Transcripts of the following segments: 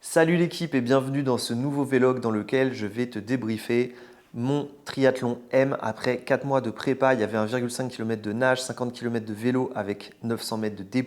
Salut l'équipe et bienvenue dans ce nouveau vlog dans lequel je vais te débriefer mon triathlon M après 4 mois de prépa. Il y avait 1,5 km de nage, 50 km de vélo avec 900 mètres de D+,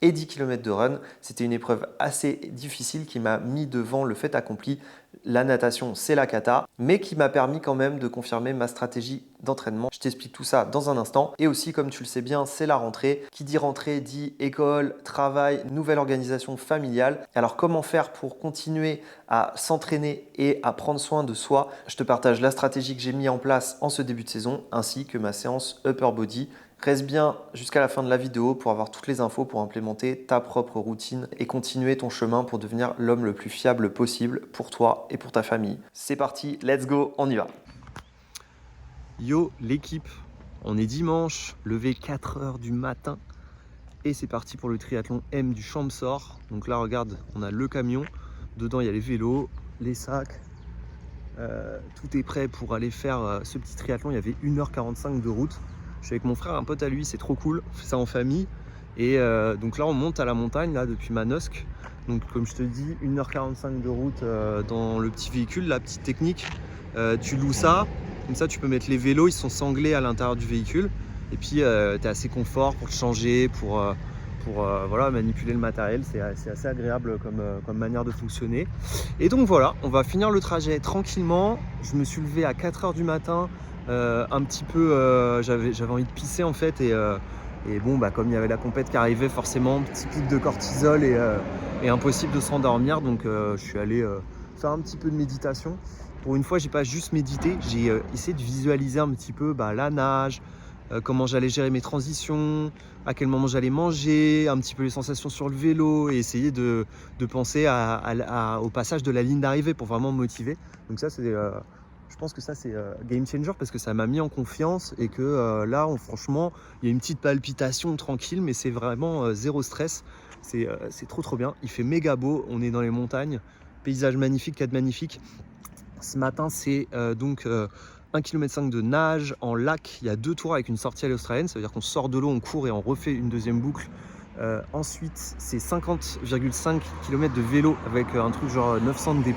et 10 km de run. C'était une épreuve assez difficile qui m'a mis devant le fait accompli. La natation, c'est la cata, mais qui m'a permis quand même de confirmer ma stratégie d'entraînement. Je t'explique tout ça dans un instant. Et aussi, comme tu le sais bien, c'est la rentrée. Qui dit rentrée dit école, travail, nouvelle organisation familiale. Alors, comment faire pour continuer à s'entraîner et à prendre soin de soi? Je te partage la stratégie que j'ai mis en place en ce début de saison, ainsi que ma séance Upper Body. Reste bien jusqu'à la fin de la vidéo pour avoir toutes les infos pour implémenter ta propre routine et continuer ton chemin pour devenir l'homme le plus fiable possible pour toi et pour ta famille. C'est parti, let's go, on y va. Yo l'équipe, on est dimanche, levé 4 h du matin et c'est parti pour le triathlon M du Champsort. Donc là regarde, on a le camion, dedans il y a les vélos, les sacs, tout est prêt pour aller faire ce petit triathlon. Il y avait 1 h 45 de route. Je suis avec mon frère, un pote à lui, c'est trop cool, on fait ça en famille. Et donc là on monte à la montagne là depuis Manosque. Donc comme je te dis, 1 h 45 de route dans le petit véhicule, la petite technique. Tu loues ça, comme ça tu peux mettre les vélos, ils sont sanglés à l'intérieur du véhicule. Et puis tu es assez confort pour te changer, pour voilà, manipuler le matériel. C'est assez agréable comme manière de fonctionner. Et donc voilà, on va finir le trajet tranquillement. Je me suis levé à 4 h du matin, un petit peu, j'avais envie de pisser en fait. Et bon, bah, comme il y avait la compète qui arrivait, forcément, petit pic de cortisol et impossible de s'endormir. Donc je suis allé faire un petit peu de méditation. Pour une fois, j'ai pas juste médité, j'ai essayé de visualiser un petit peu la nage, comment j'allais gérer mes transitions, à quel moment j'allais manger, un petit peu les sensations sur le vélo et essayer de penser au passage de la ligne d'arrivée pour vraiment me motiver. Donc ça, je pense que ça, c'est game changer parce que ça m'a mis en confiance et que là, franchement, il y a une petite palpitation tranquille, mais c'est vraiment zéro stress. C'est trop bien. Il fait méga beau, on est dans les montagnes, paysage magnifique, cadre magnifique. Ce matin, c'est donc 1,5 km de nage en lac. Il y a 2 tours avec une sortie à l'australienne. Ça veut dire qu'on sort de l'eau, on court et on refait une deuxième boucle. Ensuite, c'est 50,5 km de vélo avec un truc genre 900 de D+.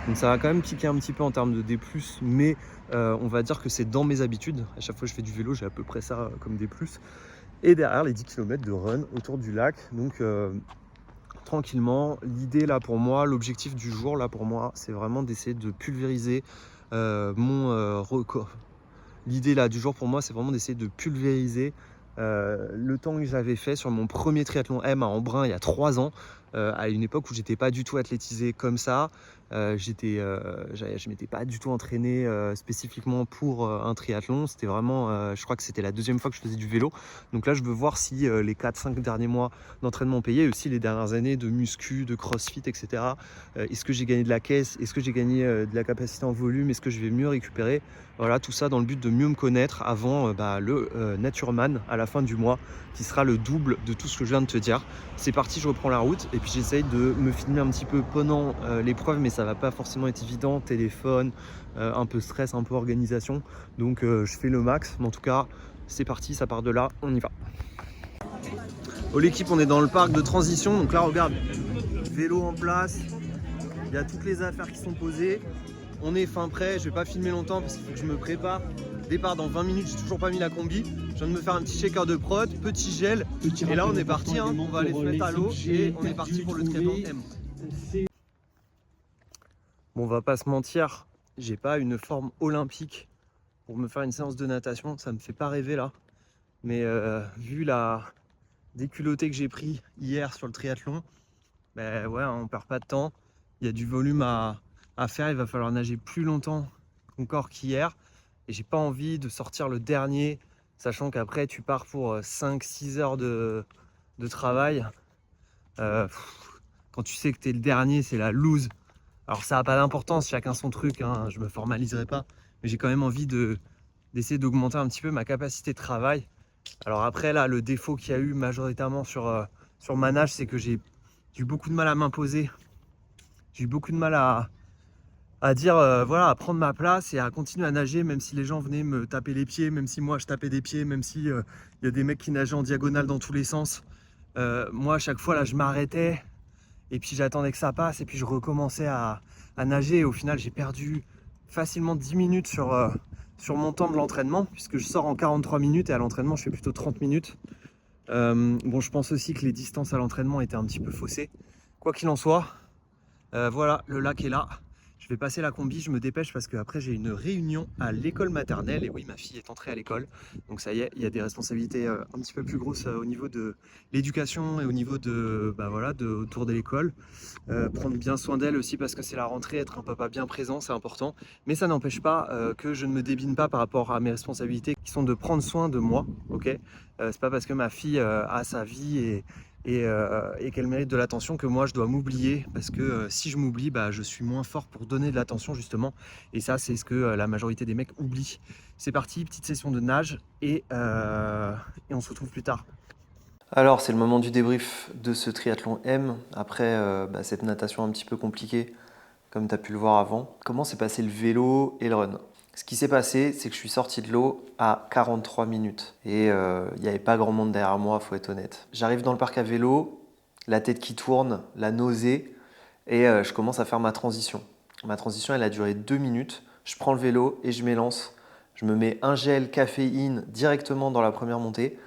Donc ça va quand même piquer un petit peu en termes de D+, mais on va dire que c'est dans mes habitudes. À chaque fois que je fais du vélo, j'ai à peu près ça comme D+. Et derrière, les 10 km de run autour du lac. Donc tranquillement, l'idée là pour moi, l'objectif du jour là pour moi, c'est vraiment d'essayer de pulvériser mon record. L'idée là du jour pour moi, c'est vraiment d'essayer de pulvériser le temps que j'avais fait sur mon premier triathlon M à Embrun il y a 3 ans, à une époque où j'étais pas du tout athlétisé comme ça. Je m'étais pas du tout entraîné spécifiquement pour un triathlon. C'était vraiment, je crois que c'était la 2e fois que je faisais du vélo. Donc là, je veux voir si les 4-5 derniers mois d'entraînement ont payé, et aussi les dernières années de muscu, de crossfit, etc. Est-ce que j'ai gagné de la caisse? Est-ce que j'ai gagné de la capacité en volume? Est-ce que je vais mieux récupérer? Voilà, tout ça dans le but de mieux me connaître avant le Natureman à la fin du mois, qui sera le double de tout ce que je viens de te dire. C'est parti, je reprends la route et puis j'essaye de me filmer un petit peu pendant l'épreuve, mais ça va pas forcément être évident. Téléphone, un peu stress, un peu organisation. Donc je fais le max, mais en tout cas, c'est parti, ça part de là, on y va. Oh l'équipe, on est dans le parc de transition, donc là regarde, vélo en place, il y a toutes les affaires qui sont posées. On est fin prêt, je vais pas filmer longtemps parce qu'il faut que je me prépare. Départ dans 20 minutes, j'ai toujours pas mis la combi. Je viens de me faire un petit shaker de prot, petit gel. Et là on est parti, hein. On va aller se mettre à l'eau et on est parti pour le triathlon M. Bon, on va pas se mentir, j'ai pas une forme olympique pour me faire une séance de natation, ça me fait pas rêver là. Mais vu la déculottée que j'ai pris hier sur le triathlon, ben ouais, on perd pas de temps. Il y a du volume à faire, il va falloir nager plus longtemps encore qu'hier. Et j'ai pas envie de sortir le dernier, sachant qu'après tu pars pour 5-6 heures de travail. Quand tu sais que tu es le dernier, c'est la loose. Alors ça n'a pas d'importance, chacun son truc, hein, je me formaliserai pas. Mais j'ai quand même envie d'essayer d'augmenter un petit peu ma capacité de travail. Alors après là, le défaut qu'il y a eu majoritairement sur ma nage, c'est que j'ai eu beaucoup de mal à m'imposer. J'ai eu beaucoup de mal à dire voilà, à prendre ma place et à continuer à nager, même si les gens venaient me taper les pieds, même si moi je tapais des pieds, même si y a des mecs qui nageaient en diagonale dans tous les sens. Moi à chaque fois là je m'arrêtais Et puis j'attendais que ça passe et puis je recommençais à nager. Et au final, j'ai perdu facilement 10 minutes sur mon temps de l'entraînement, puisque je sors en 43 minutes et à l'entraînement, je fais plutôt 30 minutes. Bon, je pense aussi que les distances à l'entraînement étaient un petit peu faussées. Quoi qu'il en soit, voilà, le lac est là. Je vais passer la combi, je me dépêche parce qu'après j'ai une réunion à l'école maternelle. Et oui, ma fille est entrée à l'école. Donc ça y est, il y a des responsabilités un petit peu plus grosses au niveau de l'éducation et au niveau de, bah voilà, autour de l'école. Prendre bien soin d'elle aussi parce que c'est la rentrée, être un papa bien présent, c'est important. Mais ça n'empêche pas que je ne me débine pas par rapport à mes responsabilités qui sont de prendre soin de moi. Ok, c'est pas parce que ma fille a sa vie et qu'elle mérite de l'attention que moi je dois m'oublier, parce que si je m'oublie, bah, je suis moins fort pour donner de l'attention justement, et ça c'est ce que la majorité des mecs oublient. C'est parti, petite session de nage et on se retrouve plus tard. Alors, c'est le moment du débrief de ce triathlon M, après cette natation un petit peu compliquée, comme tu as pu le voir avant. Comment s'est passé le vélo et le run? Ce qui s'est passé, c'est que je suis sorti de l'eau à 43 minutes. Et il n'y avait pas grand monde derrière moi, faut être honnête. J'arrive dans le parc à vélo, la tête qui tourne, la nausée, et je commence à faire ma transition. Ma transition, elle a duré 2 minutes. Je prends le vélo et je m'élance. Je me mets un gel caféine directement dans la première montée.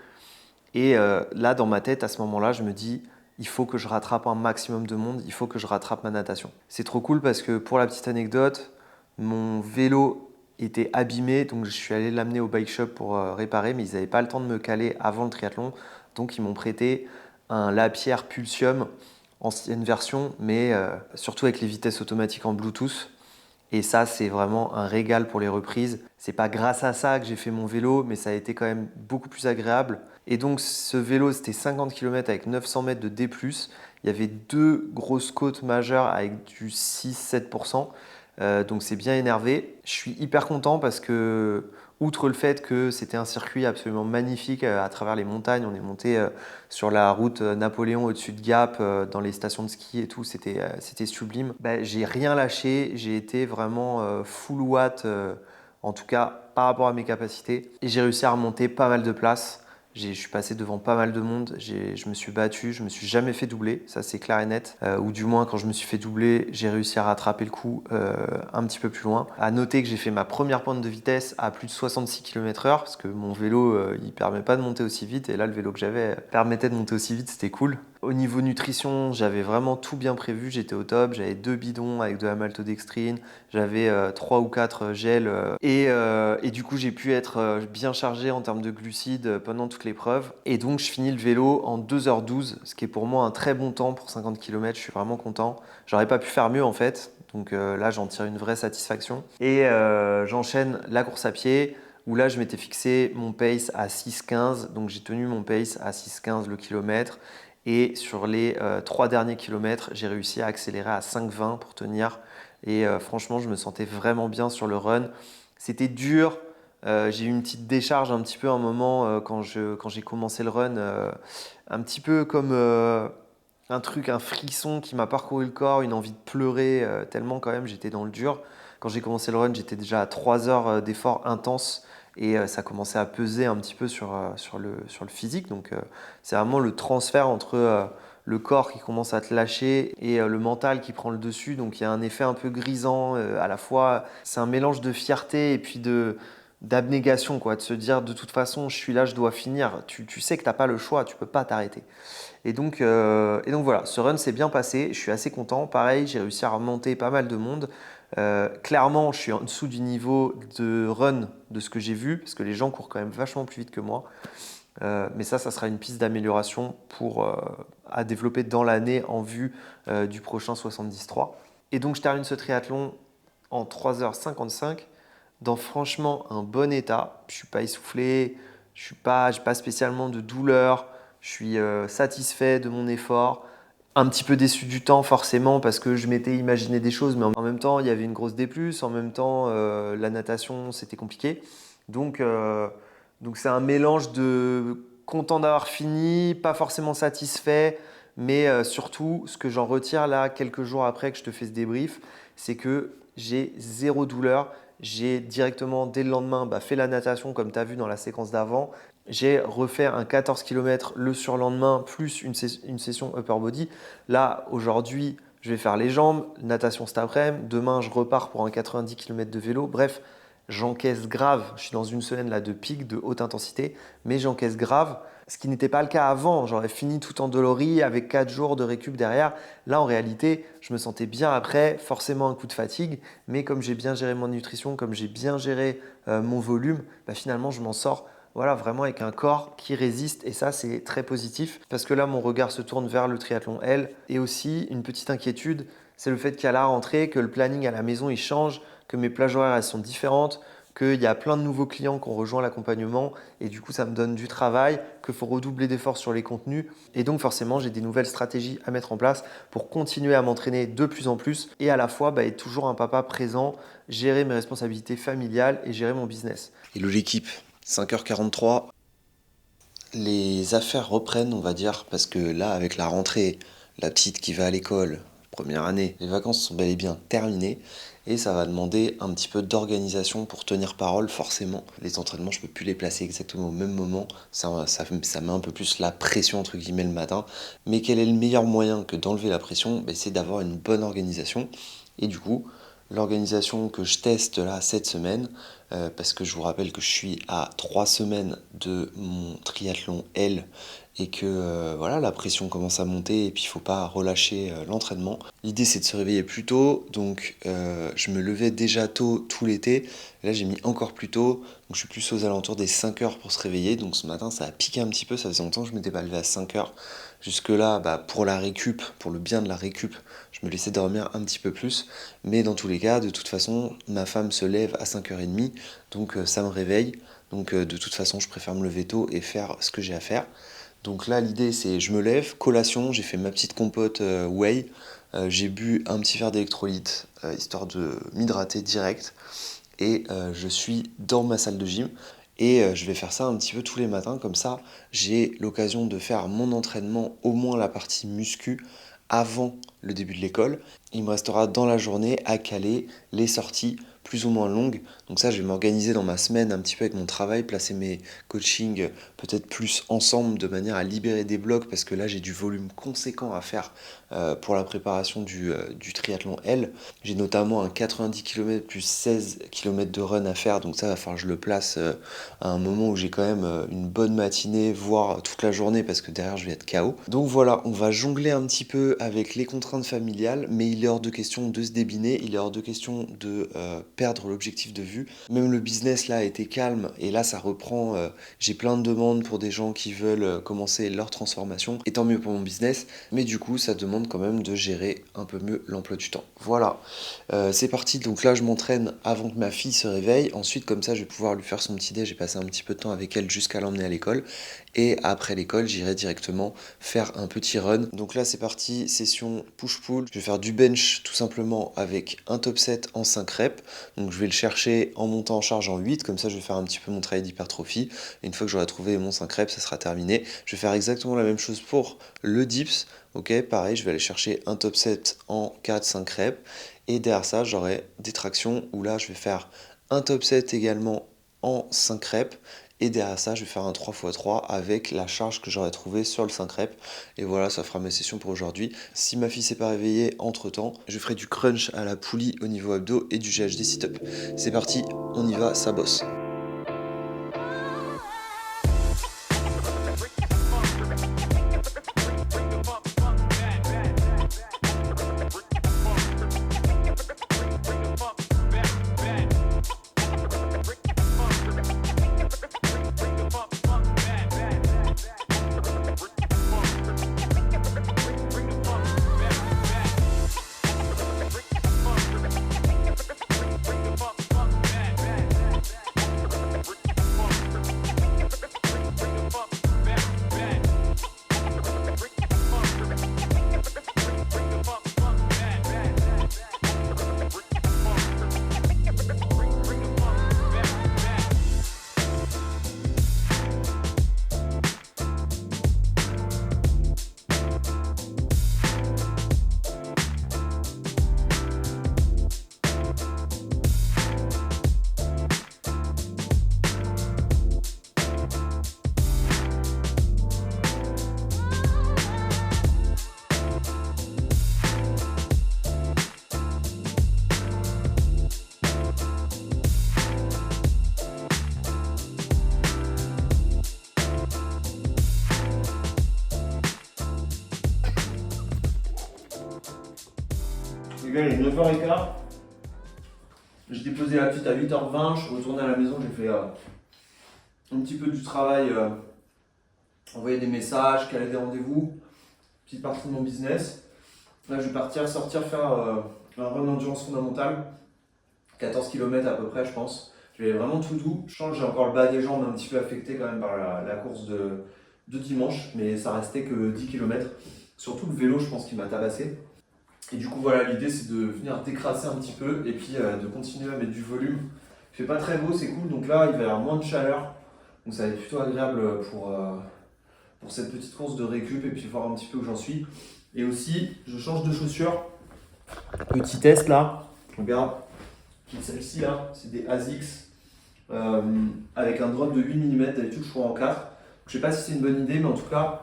Et là, dans ma tête, à ce moment-là, je me dis, il faut que je rattrape un maximum de monde, il faut que je rattrape ma natation. C'est trop cool parce que pour la petite anecdote, mon vélo était abîmé, donc je suis allé l'amener au bike shop pour réparer, mais ils n'avaient pas le temps de me caler avant le triathlon, donc ils m'ont prêté un Lapierre Pulsium, ancienne version, mais surtout avec les vitesses automatiques en Bluetooth. Et ça, c'est vraiment un régal pour les reprises. C'est pas grâce à ça que j'ai fait mon vélo, mais ça a été quand même beaucoup plus agréable. Et donc, ce vélo, c'était 50 km avec 900 mètres de D+. Il y avait 2 grosses côtes majeures avec du 6-7%. Donc, c'est bien énervé. Je suis hyper content parce que, outre le fait que c'était un circuit absolument magnifique à travers les montagnes, on est monté sur la route Napoléon au-dessus de Gap, dans les stations de ski et tout, c'était sublime. Bah, j'ai rien lâché, j'ai été vraiment full watt, en tout cas par rapport à mes capacités. Et j'ai réussi à remonter pas mal de places. Je suis passé devant pas mal de monde, je me suis battu, je me suis jamais fait doubler, ça c'est clair et net. Ou du moins quand je me suis fait doubler, j'ai réussi à rattraper le coup un petit peu plus loin. À noter que j'ai fait ma première pointe de vitesse à plus de 66 km/h, parce que mon vélo il permet pas de monter aussi vite, et là le vélo que j'avais permettait de monter aussi vite, c'était cool. Au niveau nutrition, j'avais vraiment tout bien prévu, j'étais au top, j'avais 2 bidons avec de la maltodextrine, j'avais 3 ou 4 gels et du coup j'ai pu être bien chargé en termes de glucides pendant toute l'épreuve. Et donc je finis le vélo en 2h12, ce qui est pour moi un très bon temps pour 50 km, je suis vraiment content. J'aurais pas pu faire mieux en fait, donc là j'en tire une vraie satisfaction. Et j'enchaîne la course à pied, où là je m'étais fixé mon pace à 6,15, donc j'ai tenu mon pace à 6,15 le kilomètre. Et sur les 3 derniers kilomètres, j'ai réussi à accélérer à 5,20 pour tenir. Et franchement, je me sentais vraiment bien sur le run. C'était dur. J'ai eu une petite décharge un petit peu à un moment quand j'ai commencé le run. Un petit peu comme un truc, un frisson qui m'a parcouru le corps, une envie de pleurer tellement quand même j'étais dans le dur. Quand j'ai commencé le run, j'étais déjà à 3 heures d'effort intense et ça commençait à peser un petit peu sur le physique. Donc c'est vraiment le transfert entre le corps qui commence à te lâcher et le mental qui prend le dessus. Donc il y a un effet un peu grisant à la fois. C'est un mélange de fierté et puis d'abnégation, quoi, de se dire de toute façon je suis là, je dois finir. Tu sais que tu n'as pas le choix, tu peux pas t'arrêter. Et donc voilà, ce run s'est bien passé, je suis assez content. Pareil, j'ai réussi à remonter pas mal de monde. Clairement, je suis en dessous du niveau de run de ce que j'ai vu, parce que les gens courent quand même vachement plus vite que moi. Mais ça sera une piste d'amélioration à développer dans l'année en vue du prochain 73. Et donc je termine ce triathlon en 3h55 dans franchement un bon état. Je ne suis pas essoufflé, je n'ai pas spécialement de douleur, je suis satisfait de mon effort. Un petit peu déçu du temps forcément parce que je m'étais imaginé des choses, mais en même temps il y avait une grosse D+, en même temps la natation c'était compliqué. Donc, euh, donc c'est un mélange de content d'avoir fini, pas forcément satisfait, mais surtout ce que j'en retire là quelques jours après que je te fais ce débrief, c'est que j'ai zéro douleur. J'ai directement dès le lendemain fait la natation comme tu as vu dans la séquence d'avant. J'ai refait un 14 km le surlendemain, plus une session upper body. Là, aujourd'hui, je vais faire les jambes, natation cet après-midi. Demain, je repars pour un 90 km de vélo. Bref, j'encaisse grave. Je suis dans une semaine là, de pic, de haute intensité, mais j'encaisse grave. Ce qui n'était pas le cas avant. J'aurais fini tout endolori avec 4 jours de récup derrière. Là, en réalité, je me sentais bien après, forcément un coup de fatigue. Mais comme j'ai bien géré mon nutrition, comme j'ai bien géré mon volume, finalement, je m'en sors voilà, vraiment avec un corps qui résiste et ça c'est très positif parce que là mon regard se tourne vers le triathlon L et aussi une petite inquiétude, c'est le fait qu'à la rentrée, que le planning à la maison il change, que mes plages horaires elles sont différentes, qu'il y a plein de nouveaux clients qui ont rejoint l'accompagnement et du coup ça me donne du travail, qu'il faut redoubler d'efforts sur les contenus et donc forcément j'ai des nouvelles stratégies à mettre en place pour continuer à m'entraîner de plus en plus et à la fois être toujours un papa présent, gérer mes responsabilités familiales et gérer mon business. Hello l'équipe, 5h43, les affaires reprennent on va dire parce que là avec la rentrée, la petite qui va à l'école, première année, les vacances sont bel et bien terminées et ça va demander un petit peu d'organisation pour tenir parole forcément. Les entraînements je peux plus les placer exactement au même moment, ça met un peu plus la pression entre guillemets le matin, mais quel est le meilleur moyen que d'enlever la pression? C'est d'avoir une bonne organisation et du coup l'organisation que je teste là cette semaine, parce que je vous rappelle que je suis à 3 semaines de mon triathlon L et que voilà, la pression commence à monter et puis il faut pas relâcher l'entraînement. L'idée c'est de se réveiller plus tôt, donc je me levais déjà tôt tout l'été, là j'ai mis encore plus tôt, donc je suis plus aux alentours des 5 heures pour se réveiller, donc ce matin ça a piqué un petit peu, ça faisait longtemps que je m'étais pas levé à 5 heures. Jusque là, pour la récup, pour le bien de la récup, je me laissais dormir un petit peu plus, mais dans tous les cas, de toute façon, ma femme se lève à 5h30, donc ça me réveille, donc de toute façon je préfère me lever tôt et faire ce que j'ai à faire. Donc là l'idée c'est je me lève, collation, j'ai fait ma petite compote whey, j'ai bu un petit verre d'électrolyte histoire de m'hydrater direct et je suis dans ma salle de gym et je vais faire ça un petit peu tous les matins, comme ça j'ai l'occasion de faire mon entraînement, au moins la partie muscu, avant le début de l'école. Il me restera dans la journée à caler les sorties plus ou moins longues. Donc ça, je vais m'organiser dans ma semaine un petit peu avec mon travail, placer mes coachings peut-être plus ensemble de manière à libérer des blocs parce que là, j'ai du volume conséquent à faire pour la préparation du triathlon L. J'ai notamment un 90 km plus 16 km de run à faire, donc ça va falloir que je le place à un moment où j'ai quand même une bonne matinée, voire toute la journée parce que derrière je vais être KO. Donc voilà, on va jongler un petit peu avec les contraintes familiales, mais il est hors de question de se débiner, il est hors de question de perdre l'objectif de vue. Même le business là a été calme et là ça reprend, j'ai plein de demandes pour des gens qui veulent commencer leur transformation, et tant mieux pour mon business, mais du coup ça demande quand même de gérer un peu mieux l'emploi du temps. Voilà, c'est parti, donc là je m'entraîne avant que ma fille se réveille, ensuite comme ça je vais pouvoir lui faire son petit déj, j'ai passé un petit peu de temps avec elle jusqu'à l'emmener à l'école, et après l'école j'irai directement faire un petit run. Donc là c'est parti, session push-pull, je vais faire du bench tout simplement avec un top set en 5 reps, donc je vais le chercher en montant en charge en 8, comme ça je vais faire un petit peu mon travail d'hypertrophie, et une fois que j'aurai trouvé mon 5 reps ça sera terminé. Je vais faire exactement la même chose pour le dips, ok, pareil je vais aller chercher un top set en 4-5 reps, et derrière ça j'aurai des tractions où là je vais faire un top set également en 5 reps, et derrière ça je vais faire un 3x3 avec la charge que j'aurais trouvée sur le 5 reps, et voilà, ça fera ma session pour aujourd'hui. Si ma fille s'est pas réveillée entre temps, je ferai du crunch à la poulie au niveau abdos et du GHD sit-up. C'est parti, on y va, ça bosse. Les gars, il est 9h15. J'ai déposé la petite à 8h20. Je suis retourné à la maison. J'ai fait un petit peu du travail. Envoyer des messages, caler des rendez-vous. Petite partie de mon business. Là, je vais sortir faire un run endurance fondamentale. 14 km à peu près, je pense. Je vais vraiment tout doux. Je sens que j'ai encore le bas des jambes un petit peu affecté quand même par la course de dimanche, mais ça restait que 10 km. Surtout le vélo, je pense qu'il m'a tabassé. Et du coup, voilà, l'idée c'est de venir décrasser un petit peu et puis de continuer à mettre du volume. Il fait pas très beau, c'est cool. Donc là, il va y avoir moins de chaleur. Donc ça va être plutôt agréable pour cette petite course de récup et puis voir un petit peu où j'en suis. Et aussi, je change de chaussures. Petit test là. Regarde. Celle-ci là, c'est des ASICS avec un drop de 8 mm. D'habitude, je cours en 4. Je sais pas si c'est une bonne idée, mais en tout cas,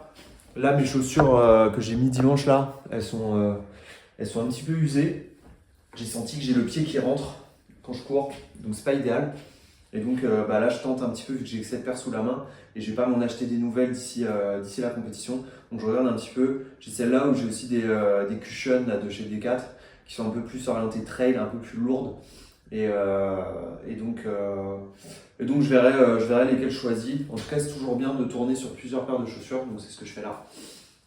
là, mes chaussures que j'ai mis dimanche là, elles sont un petit peu usées. J'ai senti que j'ai le pied qui rentre quand je cours, donc c'est pas idéal. Et donc là, je tente un petit peu vu que j'ai que cette paire sous la main et je vais pas m'en acheter des nouvelles d'ici la compétition. Donc je regarde un petit peu. J'ai celle-là où j'ai aussi des cushions là, de chez Decat qui sont un peu plus orientées trail, un peu plus lourdes. Et donc je verrai lesquelles je choisis. En tout cas, c'est toujours bien de tourner sur plusieurs paires de chaussures, donc c'est ce que je fais là.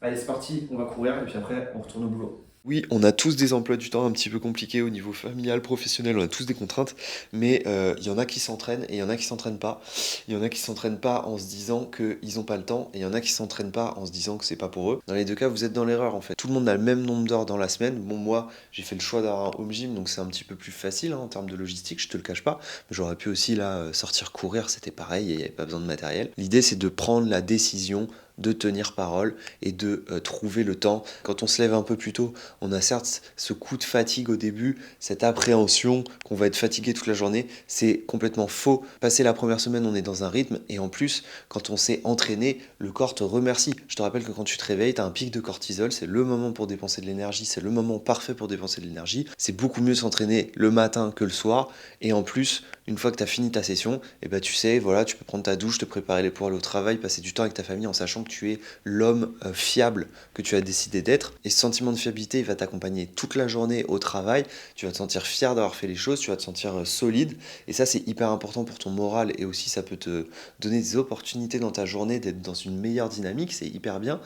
Allez, c'est parti, on va courir et puis après, on retourne au boulot. Oui, on a tous des emplois du temps un petit peu compliqués au niveau familial, professionnel, on a tous des contraintes, mais il y en a qui s'entraînent et il y en a qui s'entraînent pas. Il y en a qui s'entraînent pas en se disant qu'ils n'ont pas le temps et il y en a qui s'entraînent pas en se disant que c'est pas pour eux. Dans les deux cas, vous êtes dans l'erreur en fait. Tout le monde a le même nombre d'heures dans la semaine. Bon, moi, j'ai fait le choix d'avoir un home gym, donc c'est un petit peu plus facile en termes de logistique, je te le cache pas. Mais j'aurais pu aussi là sortir courir, c'était pareil, il n'y avait pas besoin de matériel. L'idée, c'est de prendre la décision de tenir parole et de trouver le temps. Quand on se lève un peu plus tôt, on a certes ce coup de fatigue au début, cette appréhension qu'on va être fatigué toute la journée, c'est complètement faux. Passé la première semaine, on est dans un rythme et en plus, quand on s'est entraîné, le corps te remercie. Je te rappelle que quand tu te réveilles, tu as un pic de cortisol, c'est le moment pour dépenser de l'énergie, c'est le moment parfait pour dépenser de l'énergie. C'est beaucoup mieux s'entraîner le matin que le soir et en plus, une fois que tu as fini ta session, et ben tu sais, voilà, tu peux prendre ta douche, te préparer pour aller au travail, passer du temps avec ta famille en sachant que tu es l'homme fiable que tu as décidé d'être. Et ce sentiment de fiabilité, il va t'accompagner toute la journée au travail. Tu vas te sentir fier d'avoir fait les choses, tu vas te sentir solide. Et ça, c'est hyper important pour ton moral et aussi ça peut te donner des opportunités dans ta journée d'être dans une meilleure dynamique. C'est hyper bien.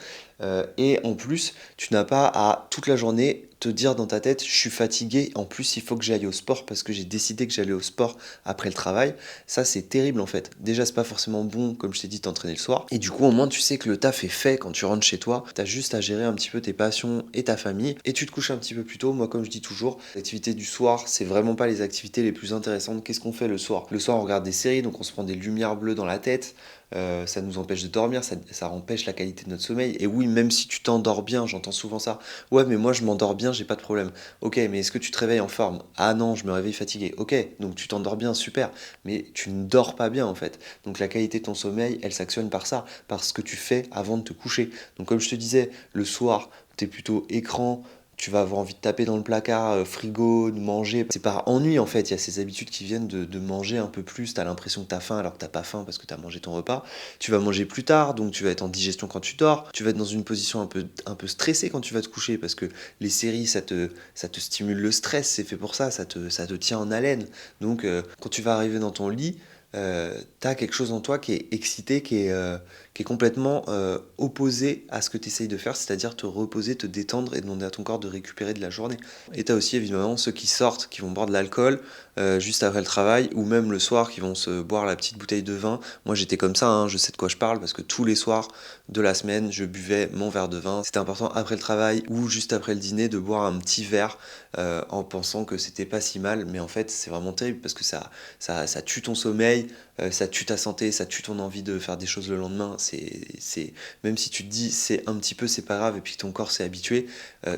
Et en plus, tu n'as pas à toute la journée te dire dans ta tête, je suis fatigué, en plus il faut que j'aille au sport parce que j'ai décidé que j'allais au sport après le travail. Ça c'est terrible en fait. Déjà c'est pas forcément bon, comme je t'ai dit, t'entraîner le soir. Et du coup au moins tu sais que le taf est fait quand tu rentres chez toi. T'as juste à gérer un petit peu tes passions et ta famille. Et tu te couches un petit peu plus tôt. Moi comme je dis toujours, l'activité du soir, c'est vraiment pas les activités les plus intéressantes. Qu'est-ce qu'on fait le soir? Le soir on regarde des séries, donc on se prend des lumières bleues dans la tête. Ça nous empêche de dormir, ça empêche la qualité de notre sommeil. Et oui, même si tu t'endors bien, j'entends souvent ça. Ouais, mais moi je m'endors bien, j'ai pas de problème. Ok, mais est-ce que tu te réveilles en forme? Ah non, je me réveille fatigué. Ok, donc tu t'endors bien, super. Mais tu ne dors pas bien en fait. Donc la qualité de ton sommeil, elle s'actionne par ça, par ce que tu fais avant de te coucher. Donc comme je te disais, le soir, t'es plutôt écran. Tu vas avoir envie de taper dans le placard, frigo, de manger. C'est par ennui en fait, il y a ces habitudes qui viennent de manger un peu plus. Tu as l'impression que tu as faim alors que tu pas faim parce que tu as mangé ton repas. Tu vas manger plus tard, donc tu vas être en digestion quand tu dors. Tu vas être dans une position un peu stressée quand tu vas te coucher parce que les séries, ça te stimule le stress, c'est fait pour ça, ça te tient en haleine. Donc quand tu vas arriver dans ton lit, t'as quelque chose en toi qui est excité, qui est complètement opposé à ce que tu essayes de faire, c'est-à-dire te reposer, te détendre et demander à ton corps de récupérer de la journée. Et t'as aussi évidemment ceux qui sortent, qui vont boire de l'alcool juste après le travail, ou même le soir qui vont se boire la petite bouteille de vin. Moi j'étais comme ça, hein, je sais de quoi je parle, parce que tous les soirs de la semaine, je buvais mon verre de vin. C'était important après le travail ou juste après le dîner de boire un petit verre en pensant que c'était pas si mal, mais en fait c'est vraiment terrible parce que ça tue ton sommeil, ça tue ta santé, ça tue ton envie de faire des choses le lendemain. Même si tu te dis c'est un petit peu, c'est pas grave, et puis ton corps s'est habitué,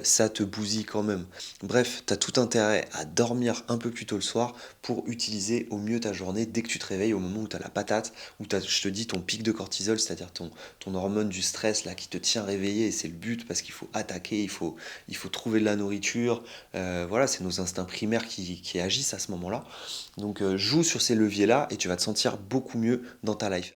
ça te bousille quand même. Bref, t'as tout intérêt à dormir un peu plus tôt le soir pour utiliser au mieux ta journée dès que tu te réveilles, au moment où t'as la patate, où t'as, je te dis, ton pic de cortisol, c'est-à-dire ton hormone du stress là qui te tient réveillé, et c'est le but parce qu'il faut attaquer, il faut trouver de la nourriture. Voilà, c'est nos instincts primaires qui agissent à ce moment-là. Donc joue sur ces leviers-là et tu vas te sentir beaucoup mieux dans ta life.